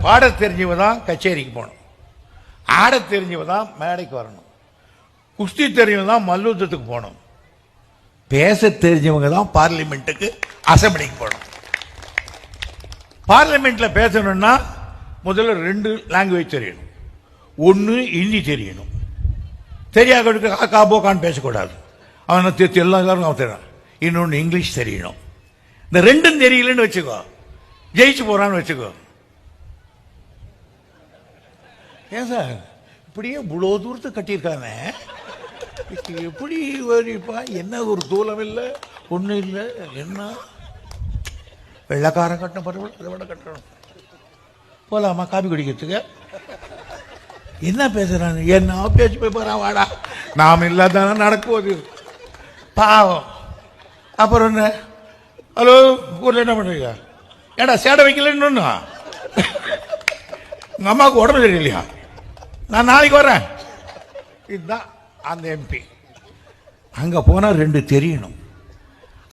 பாட தெரிஞ்சவ தான் கச்சேரிக்கு போகணும், ஆட தெரிஞ்சவ தான் மேடைக்கு வரணும், குஸ்தி தெரிஞ்சவங்க தான் மல்யுத்தத்துக்கு போகணும், பேச தெரிஞ்சவங்க தான் பார்லிமெண்ட்டுக்கு அசம்பிளிக்கு போகணும். பார்லிமெண்ட்ல பேசணும்னா முதல்ல 2 லாங்குவேஜ் தெரியணும். ஒன்று ஹிந்தி தெரியணும், தெரியாத காபோக்கான்னு பேசக்கூடாது, அவனை எல்லாரும் அவன் தெரியும். இன்னொன்று இங்கிலீஷ் தெரியணும். இந்த 2ம் தெரியலன்னு வச்சுக்கோ, ஜெயிச்சு போறான்னு வச்சுக்கோ. ஏன் சார் இப்படியே இவ்வளோ தூரத்தை கட்டியிருக்காங்க, எப்படி வரிப்பா? என்ன ஒரு தூரம் இல்லை, ஒன்றும் இல்லை. என்ன வெள்ளக்காரன் கட்டணும், பரவாயில்ல, அதை விட கட்டணும். போலாமா காபி குடிக்கிறதுக்கு? என்ன பேசுறாங்க? என்ன பேச்சு போய் போறான், வாடா, நாம் இல்லாதானே நடக்குவது, பாவம். அப்புறம் என்ன, ஹலோ ஊரில் என்ன பண்ணுறீங்க? ஏடா சேடை வைக்கலன்னு ஒன்று, உங்கள் அம்மாவுக்கு உடம்பு தெரியலையா? நான் நாளைக்கு வரேன். இதுதான் அந்த எம்பி. அங்கே போனால் 2 தெரியணும்.